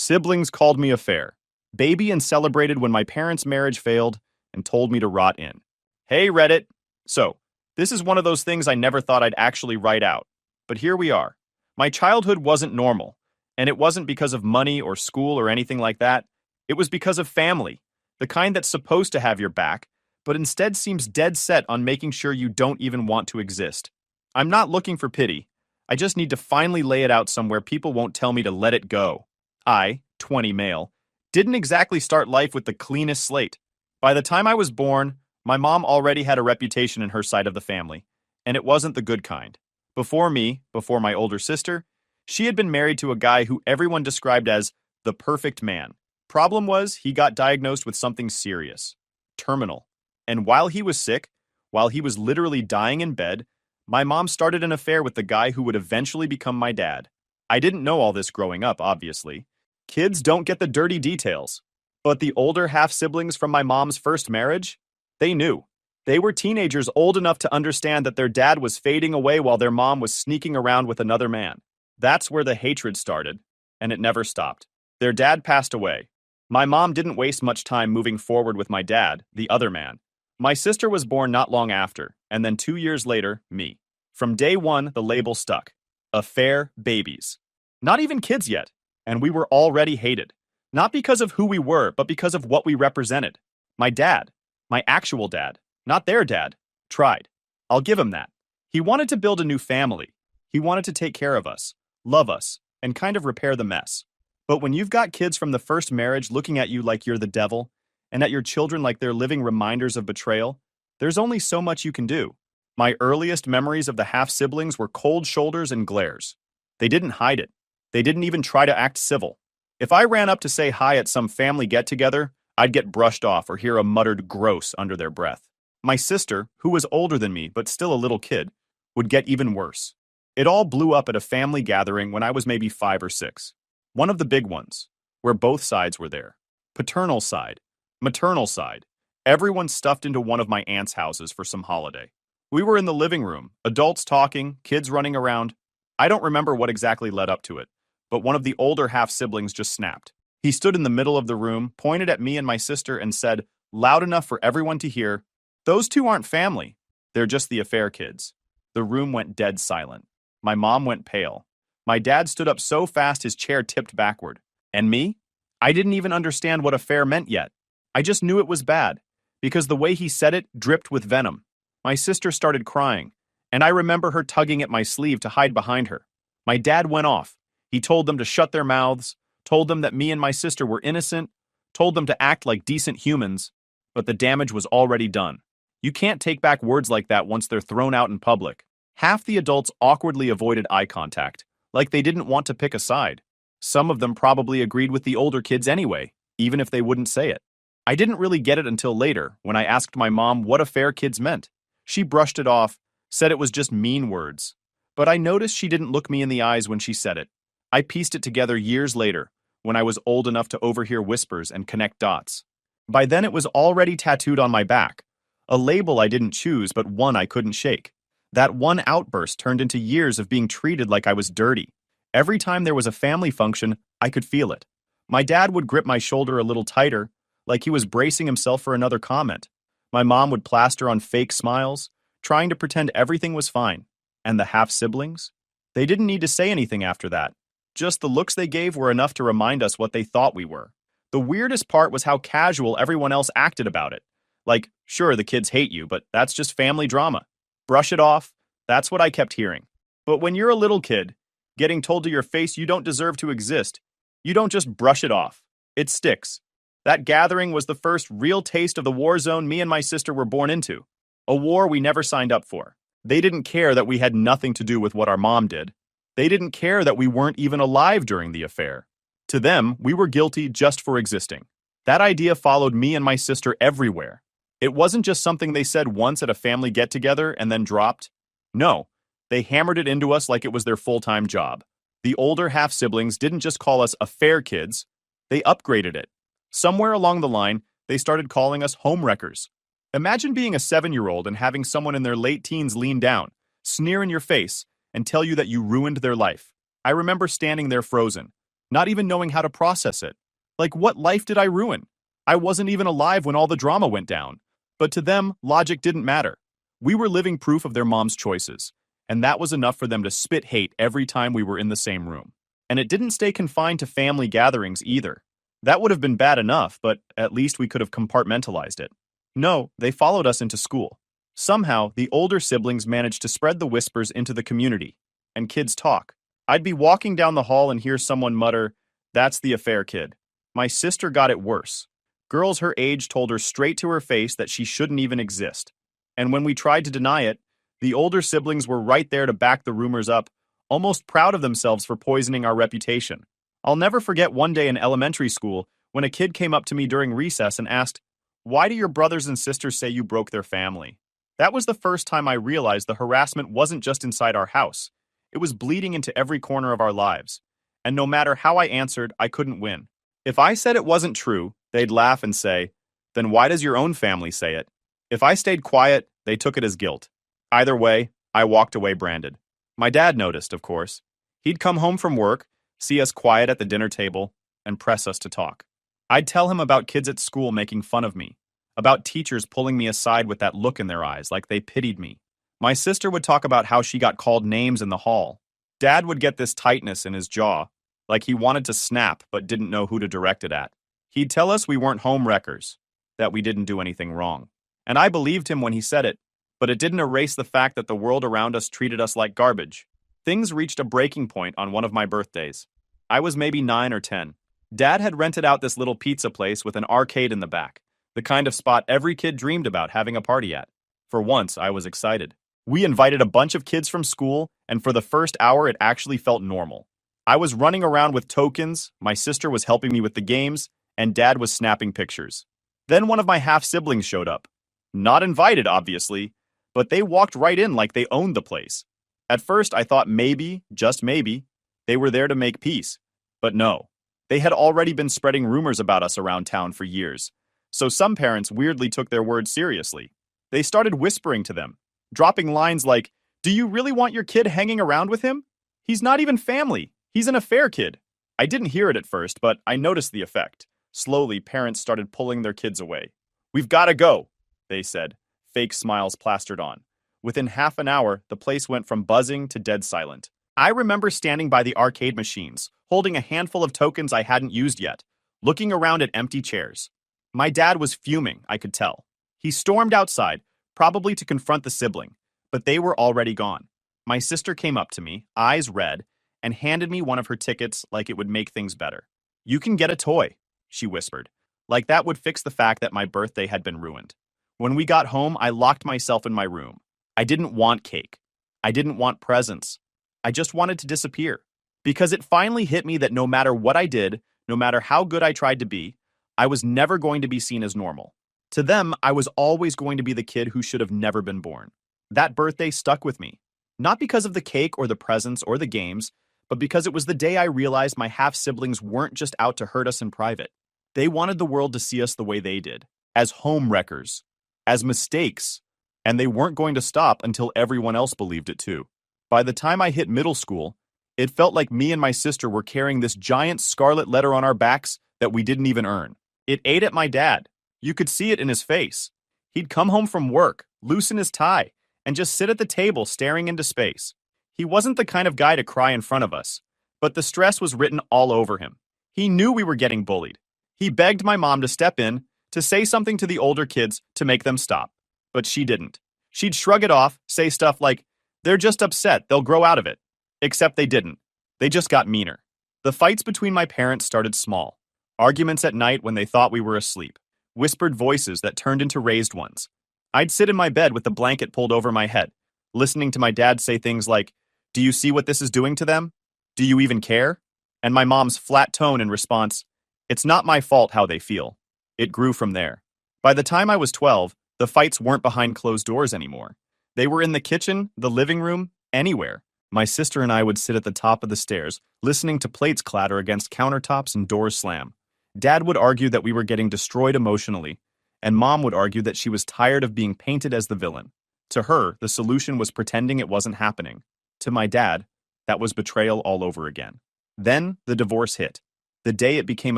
Siblings called me a fair baby and celebrated when my parents' marriage failed and told me to rot in. Hey, Reddit. So, this is one of those things I never thought I'd actually write out. But here we are. My childhood wasn't normal, and it wasn't because of money or school or anything like that. It was because of family, the kind that's supposed to have your back, but instead seems dead set on making sure you don't even want to exist. I'm not looking for pity. I just need to finally lay it out somewhere people won't tell me to let it go. I, 20 male, didn't exactly start life with the cleanest slate. By the time I was born, my mom already had a reputation in her side of the family, and it wasn't the good kind. Before me, before my older sister, she had been married to a guy who everyone described as the perfect man. Problem was, he got diagnosed with something serious, terminal. And while he was sick, while he was literally dying in bed, my mom started an affair with the guy who would eventually become my dad. I didn't know all this growing up, obviously. Kids don't get the dirty details. But the older half-siblings from my mom's first marriage, they knew. They were teenagers old enough to understand that their dad was fading away while their mom was sneaking around with another man. That's where the hatred started, and it never stopped. Their dad passed away. My mom didn't waste much time moving forward with my dad, the other man. My sister was born not long after, and then 2 years later, me. From day one, the label stuck. Affair babies. Not even kids yet, and we were already hated. Not because of who we were, but because of what we represented. My dad, my actual dad, not their dad, tried. I'll give him that. He wanted to build a new family. He wanted to take care of us, love us, and kind of repair the mess. But when you've got kids from the first marriage looking at you like you're the devil, and at your children like they're living reminders of betrayal, there's only so much you can do. My earliest memories of the half-siblings were cold shoulders and glares. They didn't hide it. They didn't even try to act civil. If I ran up to say hi at some family get-together, I'd get brushed off or hear a muttered gross under their breath. My sister, who was older than me but still a little kid, would get even worse. It all blew up at a family gathering when I was maybe 5 or 6. One of the big ones, where both sides were there. Paternal side, maternal side. Everyone stuffed into one of my aunt's houses for some holiday. We were in the living room, adults talking, kids running around. I don't remember what exactly led up to it, but one of the older half-siblings just snapped. He stood in the middle of the room, pointed at me and my sister, and said, loud enough for everyone to hear, "Those two aren't family. They're just the affair kids." The room went dead silent. My mom went pale. My dad stood up so fast his chair tipped backward. And me? I didn't even understand what affair meant yet. I just knew it was bad, because the way he said it dripped with venom. My sister started crying, and I remember her tugging at my sleeve to hide behind her. My dad went off. He told them to shut their mouths, told them that me and my sister were innocent, told them to act like decent humans, but the damage was already done. You can't take back words like that once they're thrown out in public. Half the adults awkwardly avoided eye contact, like they didn't want to pick a side. Some of them probably agreed with the older kids anyway, even if they wouldn't say it. I didn't really get it until later, when I asked my mom what affair kids meant. She brushed it off, said it was just mean words. But I noticed she didn't look me in the eyes when she said it. I pieced it together years later, when I was old enough to overhear whispers and connect dots. By then it was already tattooed on my back. A label I didn't choose, but one I couldn't shake. That one outburst turned into years of being treated like I was dirty. Every time there was a family function, I could feel it. My dad would grip my shoulder a little tighter, like he was bracing himself for another comment. My mom would plaster on fake smiles, trying to pretend everything was fine. And the half-siblings? They didn't need to say anything after that. Just the looks they gave were enough to remind us what they thought we were. The weirdest part was how casual everyone else acted about it. Like, sure, the kids hate you, but that's just family drama. Brush it off. That's what I kept hearing. But when you're a little kid, getting told to your face you don't deserve to exist, you don't just brush it off. It sticks. That gathering was the first real taste of the war zone me and my sister were born into. A war we never signed up for. They didn't care that we had nothing to do with what our mom did. They didn't care that we weren't even alive during the affair. To them, we were guilty just for existing. That idea followed me and my sister everywhere. It wasn't just something they said once at a family get-together and then dropped. No, they hammered it into us like it was their full-time job. The older half-siblings didn't just call us affair kids, they upgraded it. Somewhere along the line, they started calling us homewreckers. Imagine being a 7-year-old and having someone in their late teens lean down, sneer in your face, and tell you that you ruined their life. I remember standing there frozen. not even knowing how to process it. Like, what life did I ruin? I wasn't even alive when all the drama went down. But to them, logic didn't matter. We were living proof of their mom's choices, and that was enough for them to spit hate every time we were in the same room. And it didn't stay confined to family gatherings either. That would have been bad enough, but at least we could have compartmentalized it. No, they followed us into school. Somehow, the older siblings managed to spread the whispers into the community, and kids talk. I'd be walking down the hall and hear someone mutter, "That's the affair kid." My sister got it worse. Girls her age told her straight to her face that she shouldn't even exist. And when we tried to deny it, the older siblings were right there to back the rumors up, almost proud of themselves for poisoning our reputation. I'll never forget one day in elementary school when a kid came up to me during recess and asked, "Why do your brothers and sisters say you broke their family?" That was the first time I realized the harassment wasn't just inside our house. It was bleeding into every corner of our lives. And no matter how I answered, I couldn't win. If I said it wasn't true, they'd laugh and say, "Then why does your own family say it?" If I stayed quiet, they took it as guilt. Either way, I walked away branded. My dad noticed, of course. He'd come home from work, see us quiet at the dinner table, and press us to talk. I'd tell him about kids at school making fun of me, about teachers pulling me aside with that look in their eyes like they pitied me. My sister would talk about how she got called names in the hall. Dad would get this tightness in his jaw, like he wanted to snap but didn't know who to direct it at. He'd tell us we weren't home wreckers, that we didn't do anything wrong. And I believed him when he said it, but it didn't erase the fact that the world around us treated us like garbage. Things reached a breaking point on one of my birthdays. I was maybe 9 or 10. Dad had rented out this little pizza place with an arcade in the back, the kind of spot every kid dreamed about having a party at. For once, I was excited. We invited a bunch of kids from school, and for the first hour, it actually felt normal. I was running around with tokens, my sister was helping me with the games, and Dad was snapping pictures. Then one of my half-siblings showed up. Not invited, obviously, but they walked right in like they owned the place. At first, I thought maybe, just maybe, they were there to make peace. But no, they had already been spreading rumors about us around town for years. So some parents weirdly took their words seriously. They started whispering to them, dropping lines like, "Do you really want your kid hanging around with him? He's not even family. He's an affair kid." I didn't hear it at first, but I noticed the effect. Slowly, parents started pulling their kids away. "We've got to go," they said, fake smiles plastered on. Within half an hour, the place went from buzzing to dead silent. I remember standing by the arcade machines, holding a handful of tokens I hadn't used yet, looking around at empty chairs. My dad was fuming, I could tell. He stormed outside, probably to confront the sibling, but they were already gone. My sister came up to me, eyes red, and handed me one of her tickets like it would make things better. "You can get a toy," she whispered, like that would fix the fact that my birthday had been ruined. When we got home, I locked myself in my room. I didn't want cake. I didn't want presents. I just wanted to disappear. Because it finally hit me that no matter what I did, no matter how good I tried to be, I was never going to be seen as normal. To them, I was always going to be the kid who should have never been born. That birthday stuck with me. Not because of the cake or the presents or the games, but because it was the day I realized my half-siblings weren't just out to hurt us in private. They wanted the world to see us the way they did, as home wreckers, as mistakes, and they weren't going to stop until everyone else believed it too. By the time I hit middle school, it felt like me and my sister were carrying this giant scarlet letter on our backs that we didn't even earn. It ate at my dad. You could see it in his face. He'd come home from work, loosen his tie, and just sit at the table staring into space. He wasn't the kind of guy to cry in front of us, but the stress was written all over him. He knew we were getting bullied. He begged my mom to step in, to say something to the older kids to make them stop. But she didn't. She'd shrug it off, say stuff like, "They're just upset, they'll grow out of it." Except they didn't. They just got meaner. The fights between my parents started small. Arguments at night when they thought we were asleep. Whispered voices that turned into raised ones. I'd sit in my bed with the blanket pulled over my head, listening to my dad say things like, "Do you see what this is doing to them? Do you even care?" And my mom's flat tone in response, "It's not my fault how they feel." It grew from there. By the time I was 12, the fights weren't behind closed doors anymore. They were in the kitchen, the living room, anywhere. My sister and I would sit at the top of the stairs, listening to plates clatter against countertops and doors slam. Dad would argue that we were getting destroyed emotionally, and Mom would argue that she was tired of being painted as the villain. To her, the solution was pretending it wasn't happening. To my dad, that was betrayal all over again. Then, the divorce hit. The day it became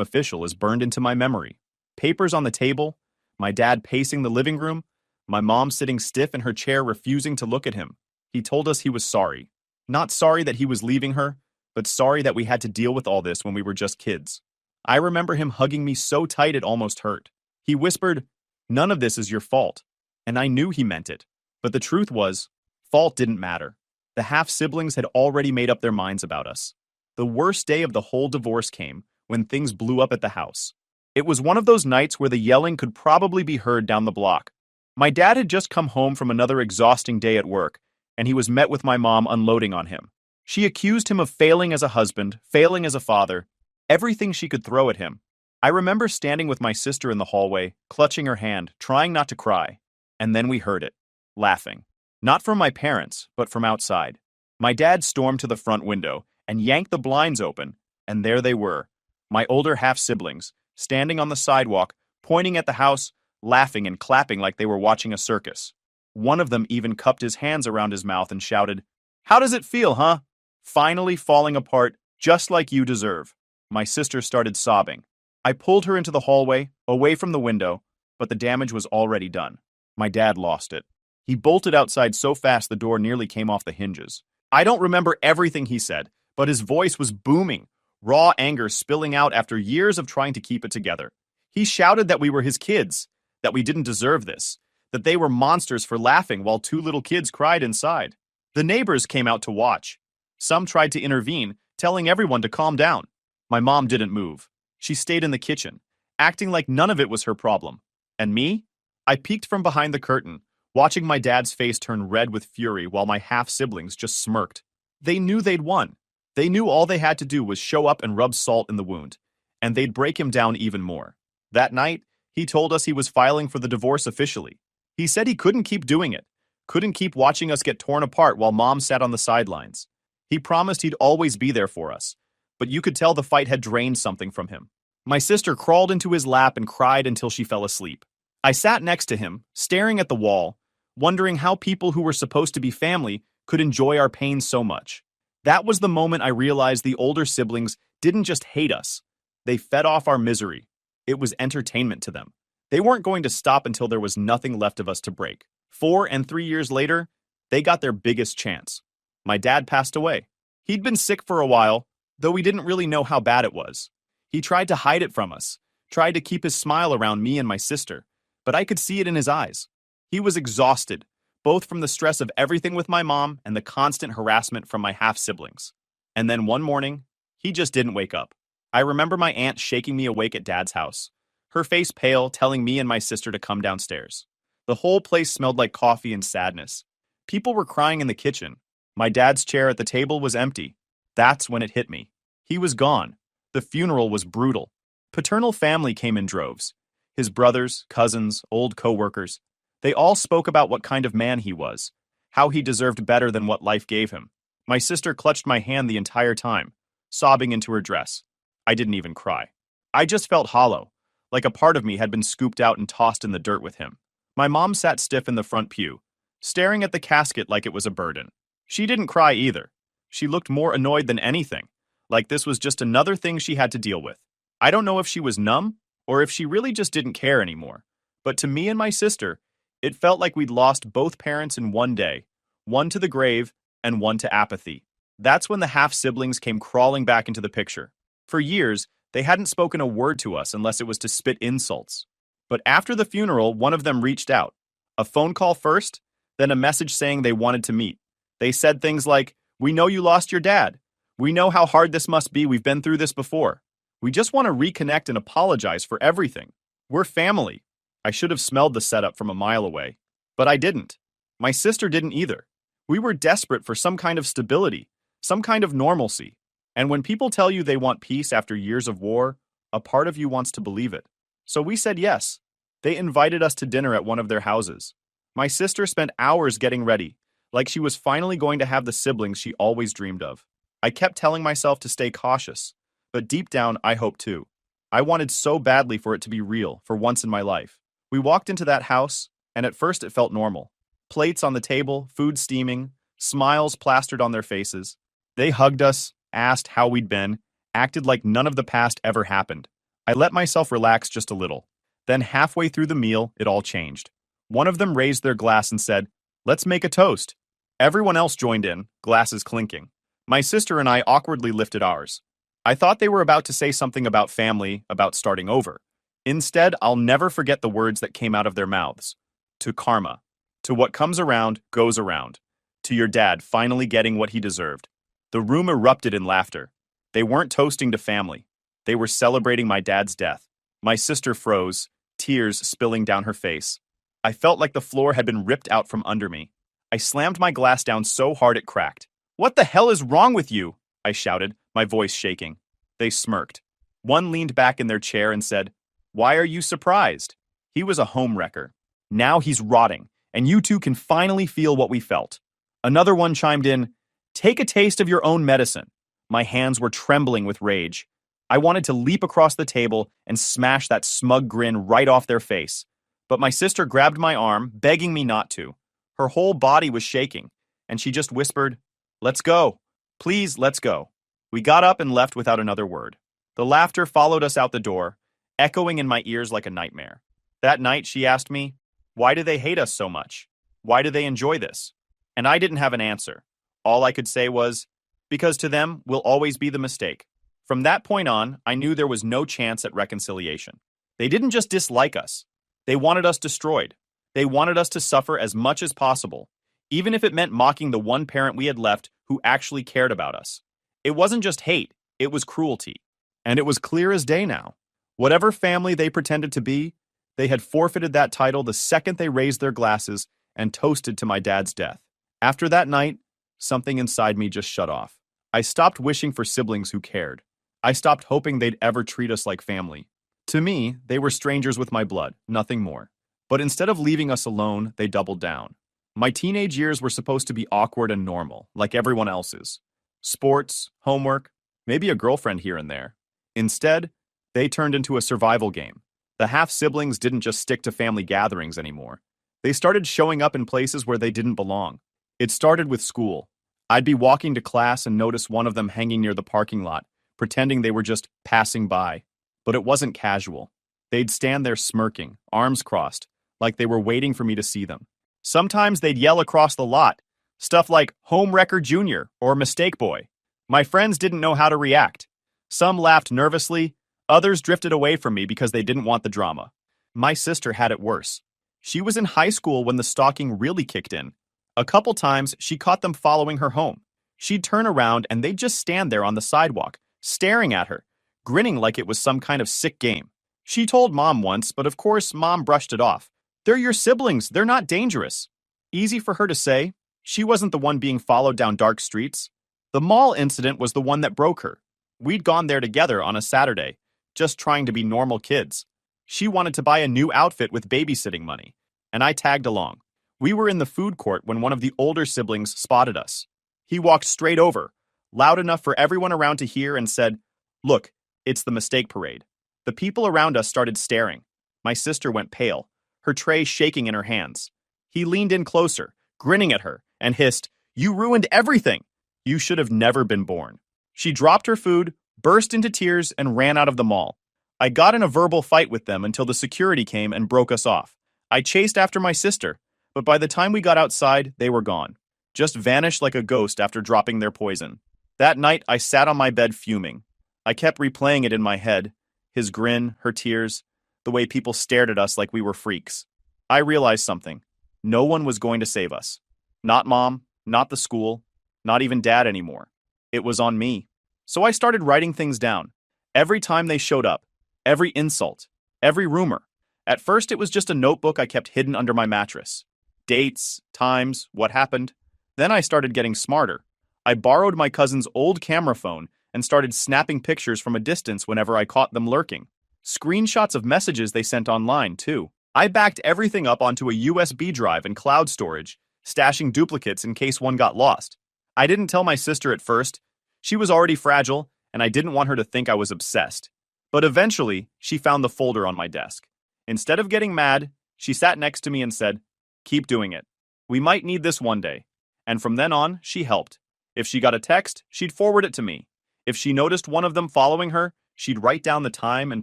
official is burned into my memory. Papers on the table, my dad pacing the living room, my mom sitting stiff in her chair refusing to look at him. He told us he was sorry. Not sorry that he was leaving her, but sorry that we had to deal with all this when we were just kids. I remember him hugging me so tight it almost hurt. He whispered, "None of this is your fault." And I knew he meant it. But the truth was, fault didn't matter. The half-siblings had already made up their minds about us. The worst day of the whole divorce came when things blew up at the house. It was one of those nights where the yelling could probably be heard down the block. My dad had just come home from another exhausting day at work, and he was met with my mom unloading on him. She accused him of failing as a husband, failing as a father, everything she could throw at him. I remember standing with my sister in the hallway, clutching her hand, trying not to cry. And then we heard it, laughing. Not from my parents, but from outside. My dad stormed to the front window and yanked the blinds open, and there they were, my older half-siblings, standing on the sidewalk, pointing at the house, laughing and clapping like they were watching a circus. One of them even cupped his hands around his mouth and shouted, "How does it feel, huh? Finally falling apart, just like you deserve." My sister started sobbing. I pulled her into the hallway, away from the window, but the damage was already done. My dad lost it. He bolted outside so fast the door nearly came off the hinges. I don't remember everything he said, but his voice was booming, raw anger spilling out after years of trying to keep it together. He shouted that we were his kids, that we didn't deserve this, that they were monsters for laughing while two little kids cried inside. The neighbors came out to watch. Some tried to intervene, telling everyone to calm down. My mom didn't move. She stayed in the kitchen, acting like none of it was her problem. And me? I peeked from behind the curtain, watching my dad's face turn red with fury while my half-siblings just smirked. They knew they'd won. They knew all they had to do was show up and rub salt in the wound, and they'd break him down even more. That night, he told us he was filing for the divorce officially. He said he couldn't keep doing it, couldn't keep watching us get torn apart while mom sat on the sidelines. He promised he'd always be there for us, but you could tell the fight had drained something from him. My sister crawled into his lap and cried until she fell asleep. I sat next to him, staring at the wall, wondering how people who were supposed to be family could enjoy our pain so much. That was the moment I realized the older siblings didn't just hate us. They fed off our misery. It was entertainment to them. They weren't going to stop until there was nothing left of us to break. 4 and 3 years later, they got their biggest chance. My dad passed away. He'd been sick for a while, though we didn't really know how bad it was. He tried to hide it from us, tried to keep his smile around me and my sister, but I could see it in his eyes. He was exhausted, both from the stress of everything with my mom and the constant harassment from my half-siblings. And then one morning, he just didn't wake up. I remember my aunt shaking me awake at Dad's house, her face pale, telling me and my sister to come downstairs. The whole place smelled like coffee and sadness. People were crying in the kitchen. My dad's chair at the table was empty. That's when it hit me. He was gone. The funeral was brutal. Paternal family came in droves. His brothers, cousins, old co-workers. They all spoke about what kind of man he was, how he deserved better than what life gave him. My sister clutched my hand the entire time, sobbing into her dress. I didn't even cry. I just felt hollow, like a part of me had been scooped out and tossed in the dirt with him. My mom sat stiff in the front pew, staring at the casket like it was a burden. She didn't cry either. She looked more annoyed than anything, like this was just another thing she had to deal with. I don't know if she was numb or if she really just didn't care anymore. But to me and my sister, it felt like we'd lost both parents in one day, one to the grave and one to apathy. That's when the half-siblings came crawling back into the picture. For years, they hadn't spoken a word to us unless it was to spit insults. But after the funeral, one of them reached out. A phone call first, then a message saying they wanted to meet. They said things like, "We know you lost your dad. We know how hard this must be. We've been through this before. We just want to reconnect and apologize for everything. We're family." I should have smelled the setup from a mile away, but I didn't. My sister didn't either. We were desperate for some kind of stability, some kind of normalcy. And when people tell you they want peace after years of war, a part of you wants to believe it. So we said yes. They invited us to dinner at one of their houses. My sister spent hours getting ready, like she was finally going to have the siblings she always dreamed of. I kept telling myself to stay cautious, but deep down I hoped too. I wanted so badly for it to be real, for once in my life. We walked into that house, and at first it felt normal. Plates on the table, food steaming, smiles plastered on their faces. They hugged us, asked how we'd been, acted like none of the past ever happened. I let myself relax just a little. Then halfway through the meal, it all changed. One of them raised their glass and said, "Let's make a toast." Everyone else joined in, glasses clinking. My sister and I awkwardly lifted ours. I thought they were about to say something about family, about starting over. Instead, I'll never forget the words that came out of their mouths. To karma. To what comes around, goes around. To your dad finally getting what he deserved. The room erupted in laughter. They weren't toasting to family. They were celebrating my dad's death. My sister froze, tears spilling down her face. I felt like the floor had been ripped out from under me. I slammed my glass down so hard it cracked. "What the hell is wrong with you?" I shouted, my voice shaking. They smirked. One leaned back in their chair and said, "Why are you surprised?" He was a homewrecker. Now he's rotting, and you two can finally feel what we felt. Another one chimed in, "Take a taste of your own medicine." My hands were trembling with rage. I wanted to leap across the table and smash that smug grin right off their face. But my sister grabbed my arm, begging me not to. Her whole body was shaking, and she just whispered, "Let's go. Please, let's go." We got up and left without another word. The laughter followed us out the door, echoing in my ears like a nightmare. That night, she asked me, "Why do they hate us so much? Why do they enjoy this?" And I didn't have an answer. All I could say was, because to them, we'll always be the mistake. From that point on, I knew there was no chance at reconciliation. They didn't just dislike us. They wanted us destroyed. They wanted us to suffer as much as possible, even if it meant mocking the one parent we had left who actually cared about us. It wasn't just hate, it was cruelty. And it was clear as day now. Whatever family they pretended to be, they had forfeited that title the second they raised their glasses and toasted to my dad's death. After that night, something inside me just shut off. I stopped wishing for siblings who cared. I stopped hoping they'd ever treat us like family. To me, they were strangers with my blood, nothing more. But instead of leaving us alone, they doubled down. My teenage years were supposed to be awkward and normal, like everyone else's. Sports, homework, maybe a girlfriend here and there. Instead, they turned into a survival game. The half-siblings didn't just stick to family gatherings anymore. They started showing up in places where they didn't belong. It started with school. I'd be walking to class and notice one of them hanging near the parking lot, pretending they were just passing by. But it wasn't casual. They'd stand there smirking, arms crossed, like they were waiting for me to see them. Sometimes they'd yell across the lot, stuff like "Homewrecker Jr." or "Mistake Boy." My friends didn't know how to react. Some laughed nervously, others drifted away from me because they didn't want the drama. My sister had it worse. She was in high school when the stalking really kicked in. A couple times, she caught them following her home. She'd turn around and they'd just stand there on the sidewalk, staring at her, grinning like it was some kind of sick game. She told Mom once, but of course, Mom brushed it off. "They're your siblings, they're not dangerous." Easy for her to say. She wasn't the one being followed down dark streets. The mall incident was the one that broke her. We'd gone there together on a Saturday, just trying to be normal kids. She wanted to buy a new outfit with babysitting money, and I tagged along. We were in the food court when one of the older siblings spotted us. He walked straight over, loud enough for everyone around to hear, and said, "Look, it's the mistake parade." The people around us started staring. My sister went pale, her tray shaking in her hands. He leaned in closer, grinning at her, and hissed, "You ruined everything! You should have never been born." She dropped her food, burst into tears, and ran out of the mall. I got in a verbal fight with them until the security came and broke us off. I chased after my sister, but by the time we got outside, they were gone. Just vanished like a ghost after dropping their poison. That night, I sat on my bed fuming. I kept replaying it in my head. His grin, her tears, the way people stared at us like we were freaks. I realized something. No one was going to save us. Not Mom, not the school, not even Dad anymore. It was on me. So I started writing things down. Every time they showed up, every insult, every rumor. At first, it was just a notebook I kept hidden under my mattress. Dates, times, what happened. Then I started getting smarter. I borrowed my cousin's old camera phone and started snapping pictures from a distance whenever I caught them lurking. Screenshots of messages they sent online, too. I backed everything up onto a USB drive and cloud storage, stashing duplicates in case one got lost. I didn't tell my sister at first. She was already fragile, and I didn't want her to think I was obsessed. But eventually, she found the folder on my desk. Instead of getting mad, she sat next to me and said, "Keep doing it. We might need this one day." And from then on, she helped. If she got a text, she'd forward it to me. If she noticed one of them following her, she'd write down the time and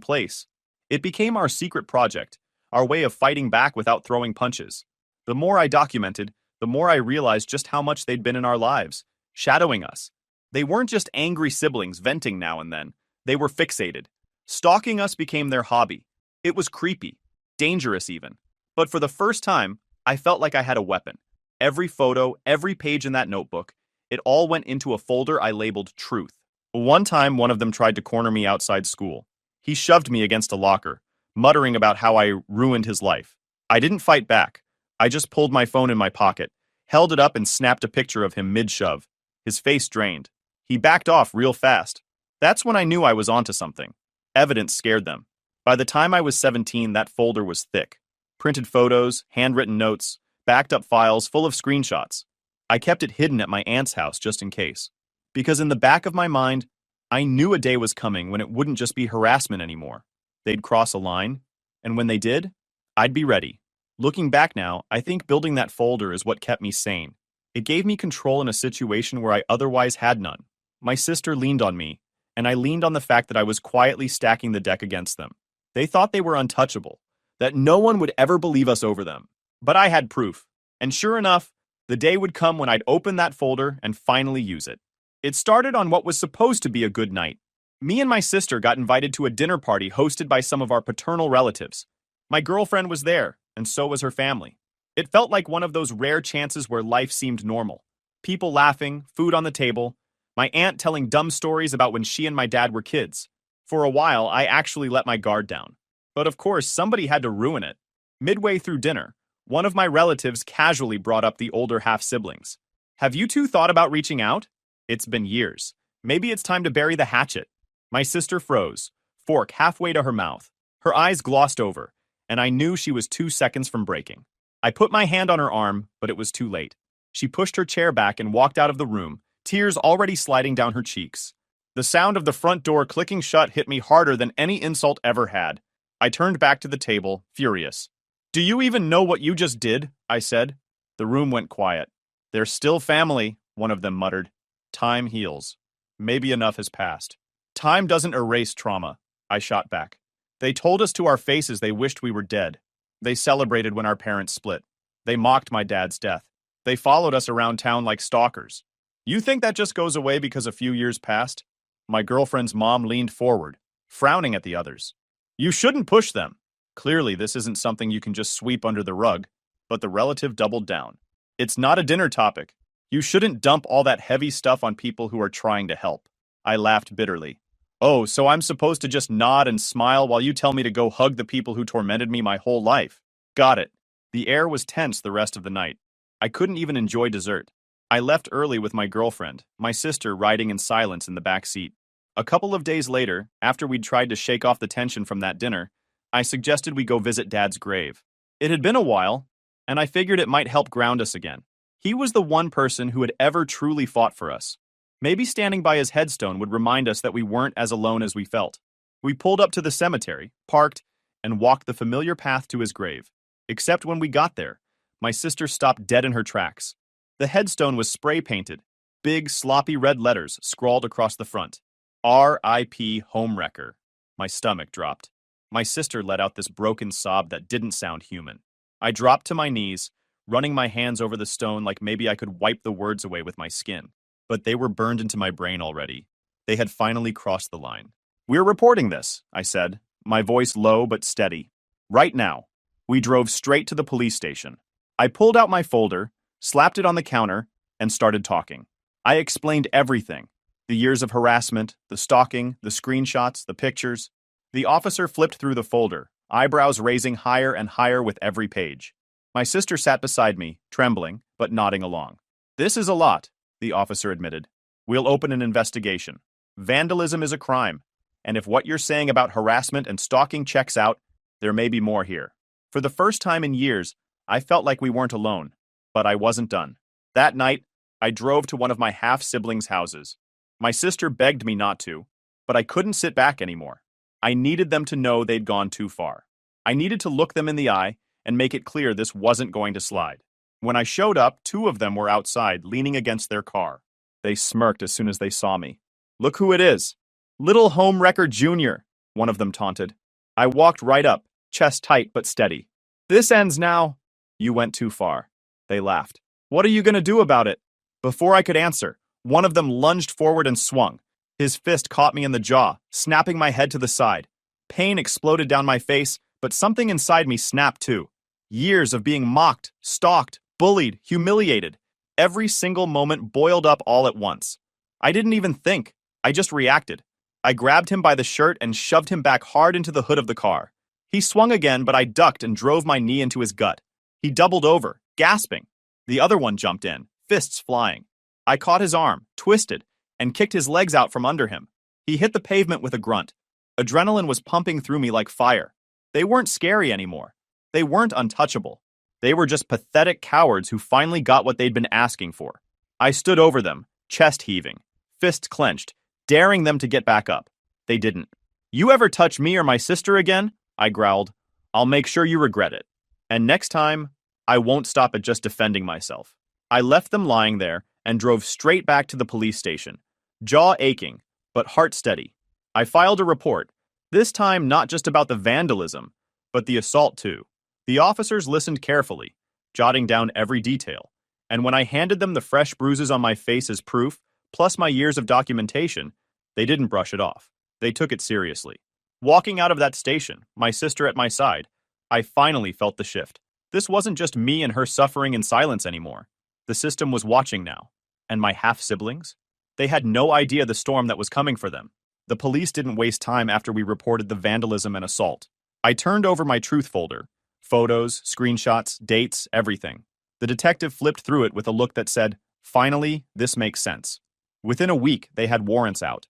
place. It became our secret project, our way of fighting back without throwing punches. The more I documented, the more I realized just how much they'd been in our lives, shadowing us. They weren't just angry siblings venting now and then. They were fixated. Stalking us became their hobby. It was creepy, dangerous even. But for the first time, I felt like I had a weapon. Every photo, every page in that notebook, it all went into a folder I labeled Truth. One time, one of them tried to corner me outside school. He shoved me against a locker, muttering about how I ruined his life. I didn't fight back. I just pulled my phone in my pocket, held it up and snapped a picture of him mid-shove. His face drained. He backed off real fast. That's when I knew I was onto something. Evidence scared them. By the time I was 17, that folder was thick. Printed photos, handwritten notes, backed up files full of screenshots. I kept it hidden at my aunt's house just in case. Because in the back of my mind, I knew a day was coming when it wouldn't just be harassment anymore. They'd cross a line, and when they did, I'd be ready. Looking back now, I think building that folder is what kept me sane. It gave me control in a situation where I otherwise had none. My sister leaned on me, and I leaned on the fact that I was quietly stacking the deck against them. They thought they were untouchable, that no one would ever believe us over them. But I had proof, and sure enough, the day would come when I'd open that folder and finally use it. It started on what was supposed to be a good night. Me and my sister got invited to a dinner party hosted by some of our paternal relatives. My girlfriend was there, and so was her family. It felt like one of those rare chances where life seemed normal. People laughing, food on the table, my aunt telling dumb stories about when she and my dad were kids. For a while, I actually let my guard down. But of course, somebody had to ruin it. Midway through dinner, one of my relatives casually brought up the older half-siblings. Have you two thought about reaching out? It's been years. Maybe it's time to bury the hatchet. My sister froze, fork halfway to her mouth. Her eyes glossed over, and I knew she was 2 seconds from breaking. I put my hand on her arm, but it was too late. She pushed her chair back and walked out of the room, tears already sliding down her cheeks. The sound of the front door clicking shut hit me harder than any insult ever had. I turned back to the table, furious. "Do you even know what you just did?" I said. The room went quiet. "They're still family," one of them muttered. "Time heals. Maybe enough has passed." "Time doesn't erase trauma," I shot back. "They told us to our faces they wished we were dead. They celebrated when our parents split. They mocked my dad's death. They followed us around town like stalkers. You think that just goes away because a few years passed?" My girlfriend's mom leaned forward, frowning at the others. "You shouldn't push them. Clearly, this isn't something you can just sweep under the rug." But the relative doubled down. "It's not a dinner topic. You shouldn't dump all that heavy stuff on people who are trying to help." I laughed bitterly. "Oh, so I'm supposed to just nod and smile while you tell me to go hug the people who tormented me my whole life? Got it." The air was tense the rest of the night. I couldn't even enjoy dessert. I left early with my girlfriend, my sister riding in silence in the back seat. A couple of days later, after we'd tried to shake off the tension from that dinner, I suggested we go visit Dad's grave. It had been a while, and I figured it might help ground us again. He was the one person who had ever truly fought for us. Maybe standing by his headstone would remind us that we weren't as alone as we felt. We pulled up to the cemetery, parked, and walked the familiar path to his grave. Except when we got there, my sister stopped dead in her tracks. The headstone was spray-painted, big, sloppy red letters scrawled across the front. R.I.P. Homewrecker. My stomach dropped. My sister let out this broken sob that didn't sound human. I dropped to my knees, running my hands over the stone like maybe I could wipe the words away with my skin. But they were burned into my brain already. They had finally crossed the line. "We're reporting this," I said, my voice low but steady. "Right now." We drove straight to the police station. I pulled out my folder, slapped it on the counter, and started talking. I explained everything. The years of harassment, the stalking, the screenshots, the pictures. The officer flipped through the folder, eyebrows raising higher and higher with every page. My sister sat beside me, trembling, but nodding along. "This is a lot," the officer admitted. "We'll open an investigation. Vandalism is a crime, and if what you're saying about harassment and stalking checks out, there may be more here." For the first time in years, I felt like we weren't alone, but I wasn't done. That night, I drove to one of my half-siblings' houses. My sister begged me not to, but I couldn't sit back anymore. I needed them to know they'd gone too far. I needed to look them in the eye and make it clear this wasn't going to slide. When I showed up, 2 of them were outside, leaning against their car. They smirked as soon as they saw me. Look who it is. Little Homewrecker Jr., one of them taunted. I walked right up, chest tight but steady. This ends now. You went too far. They laughed. What are you going to do about it? Before I could answer, one of them lunged forward and swung. His fist caught me in the jaw, snapping my head to the side. Pain exploded down my face, but something inside me snapped too. Years of being mocked, stalked, bullied, humiliated. Every single moment boiled up all at once. I didn't even think. I just reacted. I grabbed him by the shirt and shoved him back hard into the hood of the car. He swung again, but I ducked and drove my knee into his gut. He doubled over, gasping. The other one jumped in, fists flying. I caught his arm, twisted, and kicked his legs out from under him. He hit the pavement with a grunt. Adrenaline was pumping through me like fire. They weren't scary anymore. They weren't untouchable. They were just pathetic cowards who finally got what they'd been asking for. I stood over them, chest heaving, fists clenched, daring them to get back up. They didn't. You ever touch me or my sister again? I growled. I'll make sure you regret it. And next time, I won't stop at just defending myself. I left them lying there and drove straight back to the police station, jaw aching, but heart steady. I filed a report, this time not just about the vandalism, but the assault too. The officers listened carefully, jotting down every detail, and when I handed them the fresh bruises on my face as proof, plus my years of documentation, they didn't brush it off. They took it seriously. Walking out of that station, my sister at my side, I finally felt the shift. This wasn't just me and her suffering in silence anymore. The system was watching now. And my half-siblings? They had no idea the storm that was coming for them. The police didn't waste time after we reported the vandalism and assault. I turned over my truth folder. Photos, screenshots, dates, everything. The detective flipped through it with a look that said, "Finally, this makes sense." Within a week, they had warrants out.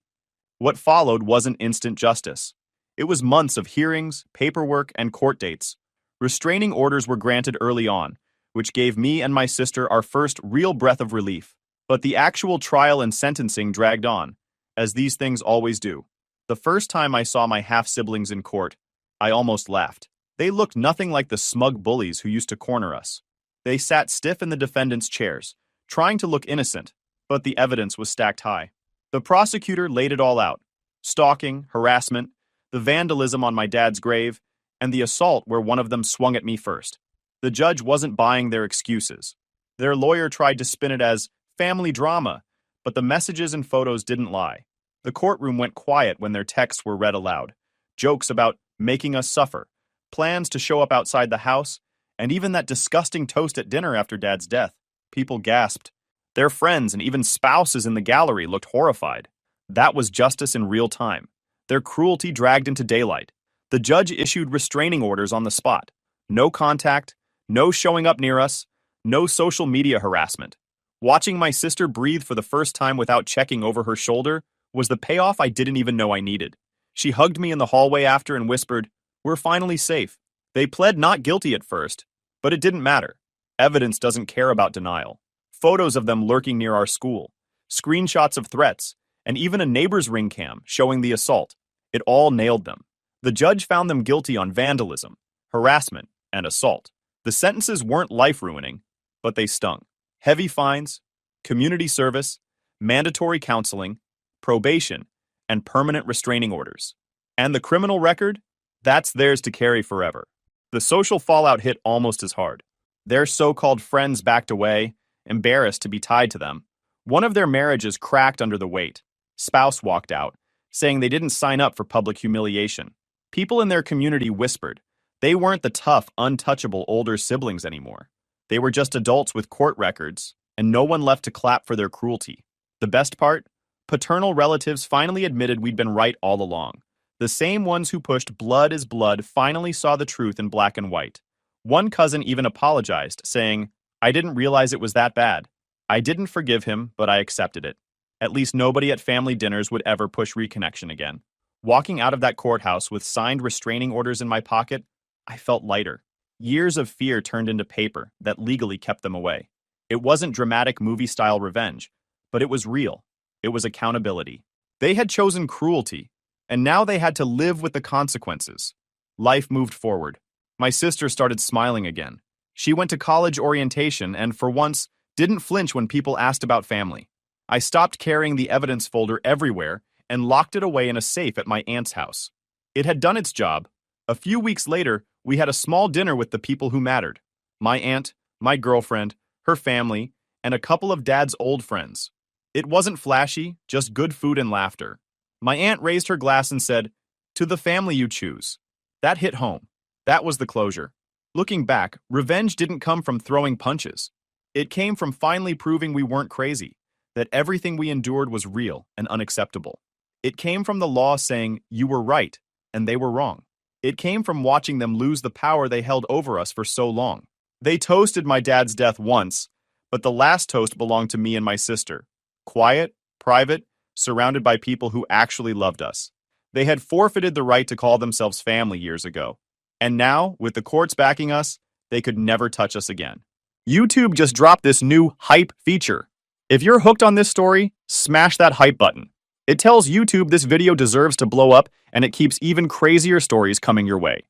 What followed wasn't instant justice. It was months of hearings, paperwork, and court dates. Restraining orders were granted early on, which gave me and my sister our first real breath of relief. But the actual trial and sentencing dragged on, as these things always do. The first time I saw my half-siblings in court, I almost laughed. They looked nothing like the smug bullies who used to corner us. They sat stiff in the defendants' chairs, trying to look innocent, but the evidence was stacked high. The prosecutor laid it all out. Stalking, harassment, the vandalism on my dad's grave, and the assault where one of them swung at me first. The judge wasn't buying their excuses. Their lawyer tried to spin it as family drama, but the messages and photos didn't lie. The courtroom went quiet when their texts were read aloud. Jokes about making us suffer, plans to show up outside the house, and even that disgusting toast at dinner after Dad's death. People gasped. Their friends and even spouses in the gallery looked horrified. That was justice in real time. Their cruelty dragged into daylight. The judge issued restraining orders on the spot. No contact, no showing up near us, no social media harassment. Watching my sister breathe for the first time without checking over her shoulder was the payoff I didn't even know I needed. She hugged me in the hallway after and whispered, "We're finally safe." They pled not guilty at first, but it didn't matter. Evidence doesn't care about denial. Photos of them lurking near our school, screenshots of threats, and even a neighbor's ring cam showing the assault. It all nailed them. The judge found them guilty on vandalism, harassment, and assault. The sentences weren't life-ruining, but they stung. Heavy fines, community service, mandatory counseling, probation, and permanent restraining orders. And the criminal record? That's theirs to carry forever. The social fallout hit almost as hard. Their so-called friends backed away, embarrassed to be tied to them. One of their marriages cracked under the weight. Spouse walked out, saying they didn't sign up for public humiliation. People in their community whispered. They weren't the tough, untouchable older siblings anymore. They were just adults with court records, and no one left to clap for their cruelty. The best part? Paternal relatives finally admitted we'd been right all along. The same ones who pushed blood is blood finally saw the truth in black and white. One cousin even apologized, saying, "I didn't realize it was that bad. I didn't forgive him, but I accepted it." At least nobody at family dinners would ever push reconnection again. Walking out of that courthouse with signed restraining orders in my pocket, I felt lighter. Years of fear turned into paper that legally kept them away. It wasn't dramatic movie-style revenge, but it was real. It was accountability. They had chosen cruelty, and now they had to live with the consequences. Life moved forward. My sister started smiling again. She went to college orientation and, for once, didn't flinch when people asked about family. I stopped carrying the evidence folder everywhere and locked it away in a safe at my aunt's house. It had done its job. A few weeks later, we had a small dinner with the people who mattered. My aunt, my girlfriend, her family, and a couple of Dad's old friends. It wasn't flashy, just good food and laughter. My aunt raised her glass and said, "To the family you choose." That hit home. That was the closure. Looking back, revenge didn't come from throwing punches. It came from finally proving we weren't crazy, that everything we endured was real and unacceptable. It came from the law saying, "You were right," and they were wrong. It came from watching them lose the power they held over us for so long. They toasted my dad's death once, but the last toast belonged to me and my sister. Quiet, private, surrounded by people who actually loved us. They had forfeited the right to call themselves family years ago. And now, with the courts backing us, they could never touch us again. YouTube just dropped this new hype feature. If you're hooked on this story, smash that hype button. It tells YouTube this video deserves to blow up, and it keeps even crazier stories coming your way.